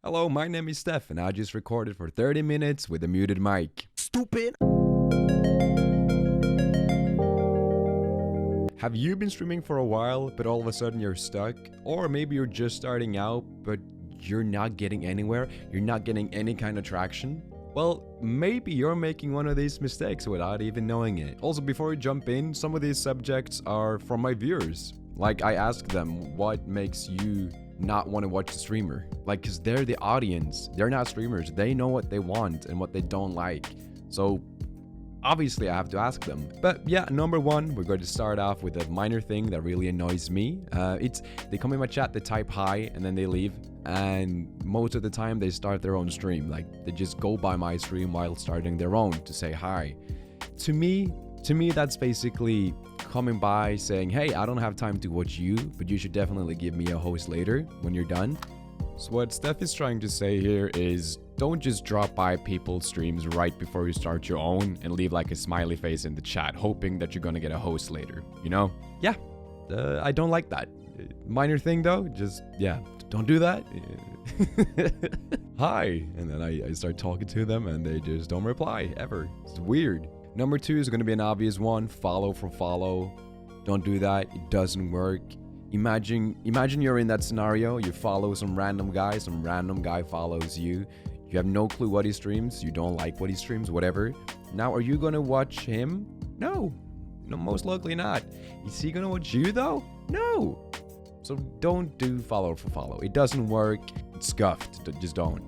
Hello, my name is Steph, and I just recorded for 30 minutes with a muted mic. Stupid. Have you been streaming for a while, but all of a sudden you're stuck? Or maybe you're just starting out, but you're not getting anywhere? You're not getting any kind of traction? Well, maybe you're making one of these mistakes without even knowing it. Also, before we jump in, some of these subjects are from my viewers. Like, I asked them, what makes you not want to watch the streamer? Like, because they're the audience. They're not streamers. They know what they want and what they don't like. So obviously I have to ask them. But yeah, number one, we're going to start off with a minor thing that really annoys me. They come in my chat, they type hi, and then they leave. And most of the time they start their own stream. Like, they just go by my stream while starting their own to say hi. To me, that's basically coming by saying, hey, I don't have time to watch you, but you should definitely give me a host later when you're done. So what Steph is trying to say here is, don't just drop by people's streams right before you start your own and leave like a smiley face in the chat, hoping that you're gonna get a host later, you know? Yeah, I don't like that. Minor thing though, just, yeah, don't do that. Hi, and then I start talking to them and they just don't reply, ever. It's weird. Number two is gonna be an obvious one, follow for follow. Don't do that, it doesn't work. Imagine you're in that scenario, you follow some random guy follows you. You have no clue what he streams, you don't like what he streams, whatever. Now, are you gonna watch him? No, most likely not. Is he gonna watch you though? No. So don't do follow for follow. It doesn't work, it's scuffed, just don't.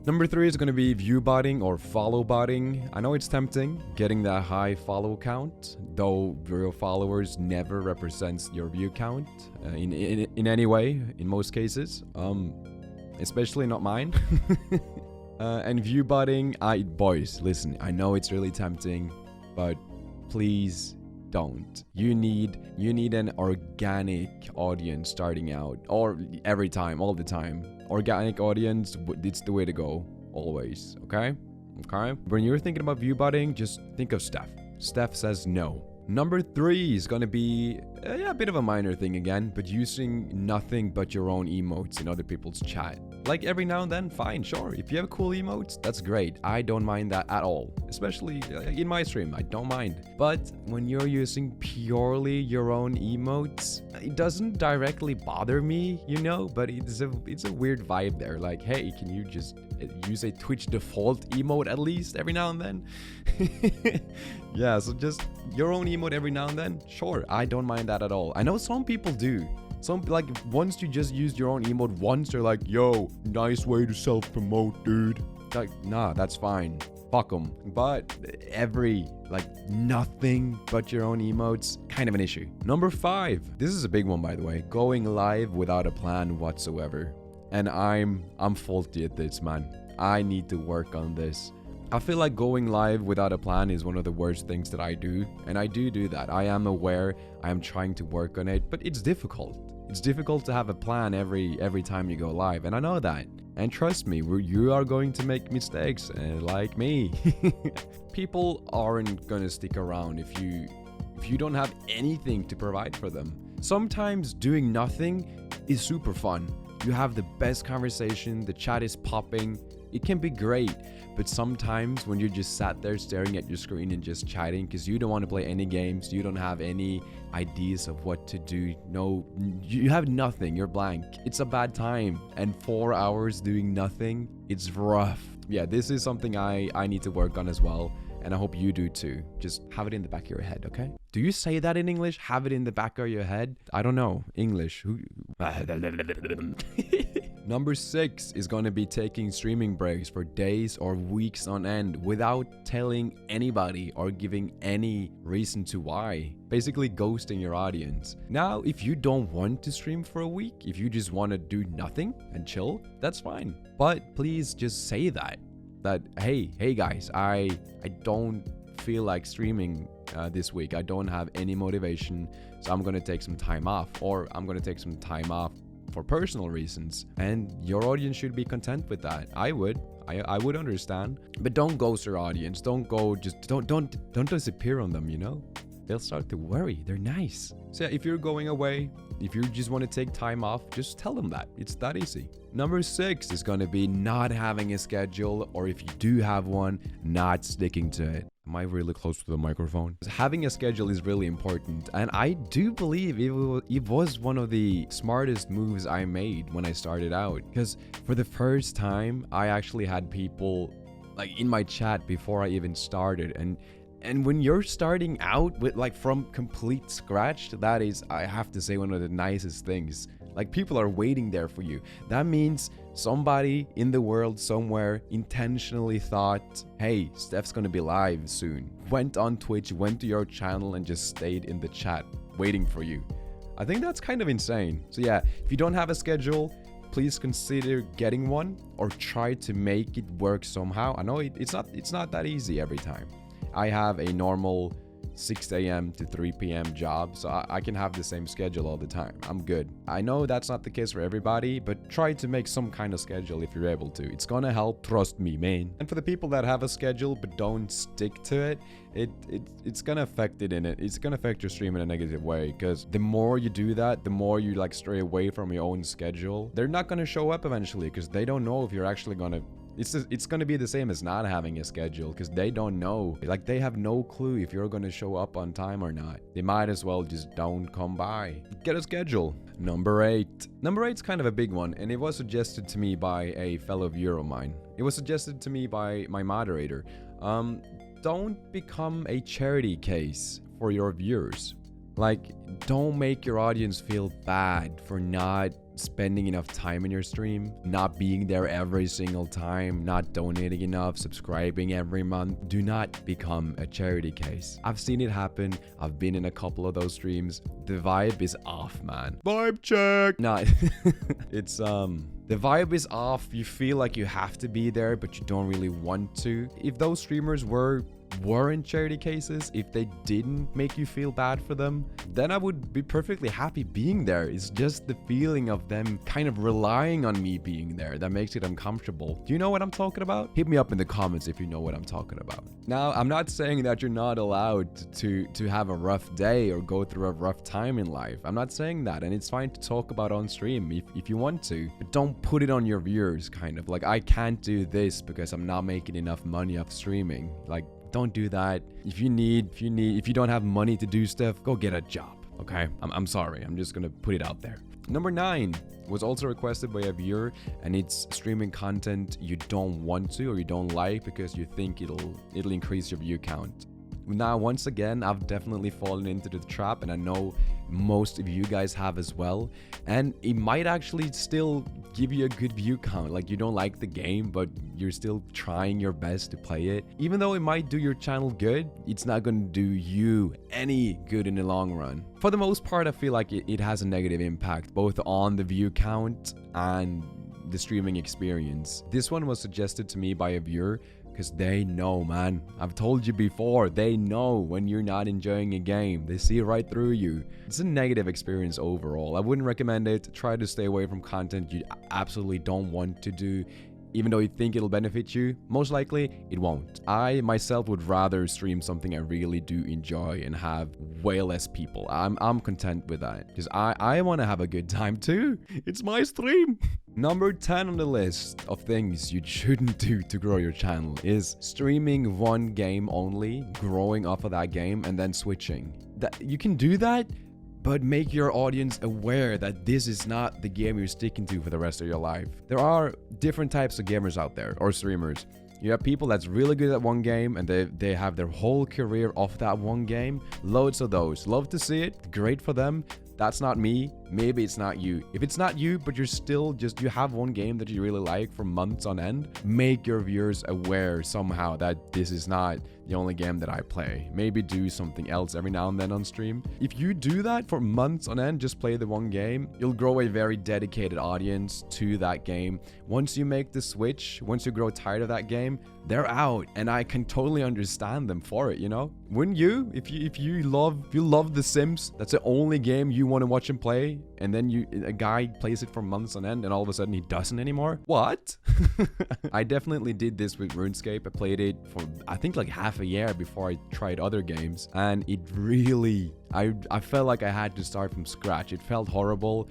Number three is going to be Viewbotting or follow botting. I know it's tempting, getting that high follow count, though your followers never represents your view count in any way, in most cases, especially not mine. And Viewbotting, boys, listen, I know it's really tempting, but please don't. You need an organic audience starting out, or every time, all the time. Organic audience, it's the way to go, always, okay? When you're thinking about Viewbotting, just think of Steph. Steph says no. Number three is gonna be a bit of a minor thing again, but using nothing but your own emotes in other people's chat. Like, every now and then, fine, sure. If you have cool emotes, that's great. I don't mind that at all. Especially in my stream, I don't mind. But when you're using purely your own emotes, it doesn't directly bother me, you know, but it's a weird vibe there. Like, hey, can you just use a Twitch default emote at least every now and then? Yeah, so just your own emote every now and then, sure, I don't mind that at all. I know some people do. Some, like, once you just use your own emote once, they're like, yo, nice way to self-promote, dude. Like, nah, that's fine. Fuck them. But nothing but your own emotes, kind of an issue. Number five. This is a big one, by the way. Going live without a plan whatsoever. And I'm faulty at this, man. I need to work on this. I feel like going live without a plan is one of the worst things that I do. And I do that. I am aware. I am trying to work on it. But it's difficult. It's difficult to have a plan every time you go live. And I know that. And trust me, you are going to make mistakes. Like me. People aren't going to stick around if you don't have anything to provide for them. Sometimes doing nothing is super fun. You have the best conversation. The chat is popping. It can be great. But sometimes when you're just sat there staring at your screen and just chatting because you don't want to play any games, you don't have any ideas of what to do, no, you have nothing, you're blank. It's a bad time. And 4 hours doing nothing, it's rough. Yeah, this is something I need to work on as well. And I hope you do too. Just have it in the back of your head, okay? Do you say that in English? Have it in the back of your head? I don't know. English. Number six is going to be taking streaming breaks for days or weeks on end without telling anybody or giving any reason to why. Basically ghosting your audience. Now, if you don't want to stream for a week, if you just want to do nothing and chill, that's fine. But please just say that hey guys, I don't feel like streaming this week. I don't have any motivation, so I'm gonna take some time off, or I'm gonna take some time off for personal reasons. And your audience should be content with that. I would understand. But don't ghost your audience. Don't disappear on them, you know? they'll start to worry. They're nice. So yeah, if you're going away, if you just want to take time off, just tell them that. It's that easy. Number 6 is going to be not having a schedule, or if you do have one, not sticking to it. Am I really close to the microphone? Having a schedule is really important, and I do believe it was one of the smartest moves I made when I started out, because for the first time, I actually had people like in my chat before I even started, and when you're starting out with like from complete scratch, that is, I have to say, one of the nicest things. Like, people are waiting there for you. That means somebody in the world somewhere intentionally thought, hey, Steph's gonna be live soon. Went on Twitch, went to your channel, and just stayed in the chat waiting for you. I think that's kind of insane. So yeah, if you don't have a schedule, please consider getting one or try to make it work somehow. I know it's not that easy every time. I have a normal 6 a.m. to 3 p.m. job, so I can have the same schedule all the time. I'm good. I know that's not the case for everybody, but try to make some kind of schedule if you're able to. It's gonna help, trust me, man. And for the people that have a schedule but don't stick to it, it's gonna affect it's gonna affect your stream in a negative way, because the more you do that, the more you like stray away from your own schedule. They're not gonna show up eventually because they don't know if you're actually gonna. It's going to be the same as not having a schedule, because they don't know. Like, they have no clue if you're going to show up on time or not. They might as well just don't come by. Get a schedule. Number 8. Number 8 is kind of a big one, and it was suggested to me by a fellow viewer of mine. It was suggested to me by my moderator. Don't become a charity case for your viewers. Like, don't make your audience feel bad for not spending enough time in your stream, not being there every single time, not donating enough, subscribing every month. Do not become a charity case. I've seen it happen. I've been in a couple of those streams. The vibe is off, man. Vibe check. Nah, it's the vibe is off. You feel like you have to be there, but you don't really want to. If those streamers weren't charity cases, if they didn't make you feel bad for them, then I would be perfectly happy being there. It's just the feeling of them kind of relying on me being there that makes it uncomfortable. Do you know what I'm talking about? Hit me up in the comments if you know what I'm talking about. Now, I'm not saying that you're not allowed to have a rough day or go through a rough time in life. I'm not saying that, and it's fine to talk about on stream if you want to, but don't put it on your viewers, kind of like, I can't do this because I'm not making enough money off streaming. Like, don't do that. If you don't have money to do stuff, go get a job. Okay? I'm sorry. I'm just gonna put it out there. Number 9 was also requested by a viewer, and it's streaming content you don't want to or you don't like because you think it'll increase your view count. Now, once again, I've definitely fallen into the trap, and I know most of you guys have as well, and it might actually still give you a good view count. Like, you don't like the game, but you're still trying your best to play it. Even though it might do your channel good, it's not going to do you any good in the long run. For the most part, I feel like it has a negative impact both on the view count and the streaming experience. This one was suggested to me by a viewer because they know, man. I've told you before, they know when you're not enjoying a game. They see right through you. It's a negative experience overall. I wouldn't recommend it. Try to stay away from content you absolutely don't want to do. Even though you think it'll benefit you, most likely it won't. I myself would rather stream something I really do enjoy and have way less people. I'm content with that because I want to have a good time too. It's my stream. Number 10 on the list of things you shouldn't do to grow your channel is streaming one game only, growing off of that game, and then switching. That you can do that, but make your audience aware that this is not the game you're sticking to for the rest of your life. There are different types of gamers out there, or streamers. You have people that's really good at one game and they have their whole career off that one game. Loads of those. Love to see it. Great for them. That's not me. Maybe it's not you. If it's not you, but you're still you have one game that you really like for months on end, make your viewers aware somehow that this is not the only game that I play. Maybe do something else every now and then on stream. If you do that for months on end, just play the one game, you'll grow a very dedicated audience to that game. Once you make the switch, once you grow tired of that game, they're out, and I can totally understand them for it, you know? Wouldn't you? If you love The Sims, that's the only game you want to watch and play, play, and then a guy plays it for months on end, and all of a sudden he doesn't anymore? What? I definitely did this with RuneScape. I played it for, I think, like half a year before I tried other games, and it really, I felt like I had to start from scratch. It felt horrible.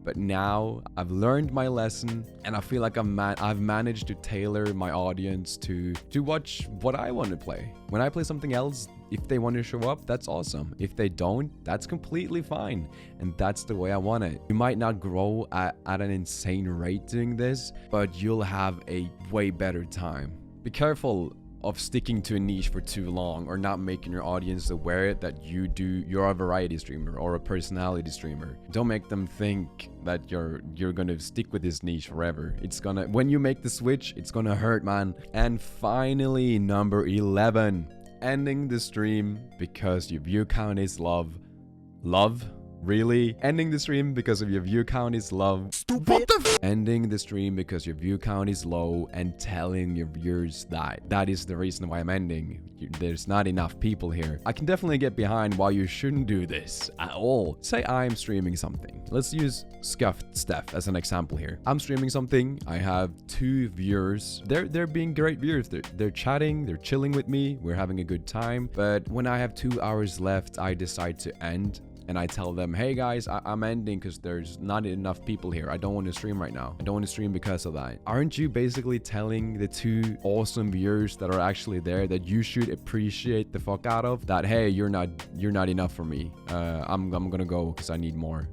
But now I've learned my lesson, and I feel like I've managed to tailor my audience to watch what I want to play. When I play something else, if they want to show up, that's awesome. If they don't, that's completely fine. And that's the way I want it. You might not grow at an insane rate doing this, but you'll have a way better time. Be careful of sticking to a niche for too long, or not making your audience aware that you're a variety streamer or a personality streamer. Don't make them think that you're gonna stick with this niche forever. When you make the switch, it's gonna hurt, man. And finally, number 11, ending the stream because your view count is love. Really? Ending the stream because of your view count is love. Stupid. Ending the stream because your view count is low and telling your viewers that is the reason why I'm ending. There's not enough people here. I can definitely get behind why you shouldn't do this at all. Say I'm streaming something. Let's use Scuffed Steph as an example here. I'm streaming something. I have 2 viewers. They're being great viewers. They're chatting. They're chilling with me. We're having a good time. But when I have 2 hours left, I decide to end. And I tell them, hey guys, I'm ending because there's not enough people here. I don't want to stream right now. I don't want to stream because of that. Aren't you basically telling the 2 awesome viewers that are actually there that you should appreciate the fuck out of? That, hey, you're not enough for me. I'm gonna go because I need more.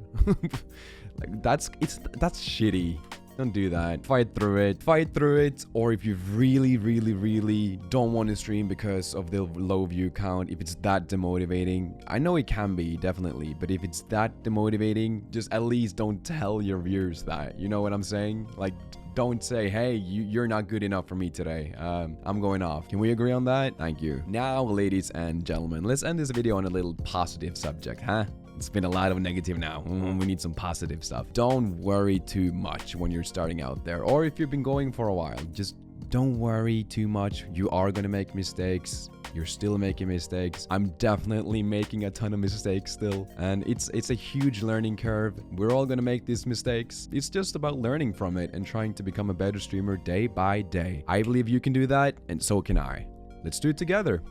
Like that's shitty. Don't do that. Fight through it. Or if you really don't want to stream because of the low view count, if it's that demotivating, I know it can be, definitely, but if it's that demotivating, just at least don't tell your viewers that. You know what I'm saying? Like, don't say, hey, you're not good enough for me today. I'm going off. Can we agree on that? Thank you. Now, ladies and gentlemen, let's end this video on a little positive subject, huh? It's been a lot of negative now. We need some positive stuff. Don't worry too much when you're starting out there, or if you've been going for a while. Just don't worry too much. You are gonna make mistakes. You're still making mistakes. I'm definitely making a ton of mistakes still, and it's a huge learning curve. We're all gonna make these mistakes. It's just about learning from it and trying to become a better streamer day by day. I believe you can do that, and so can I. Let's do it together.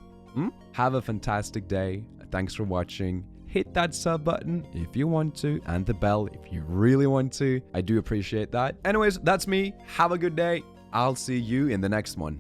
Have a fantastic day. Thanks for watching. Hit that sub button if you want to, and the bell if you really want to. I do appreciate that. Anyways, that's me. Have a good day. I'll see you in the next one.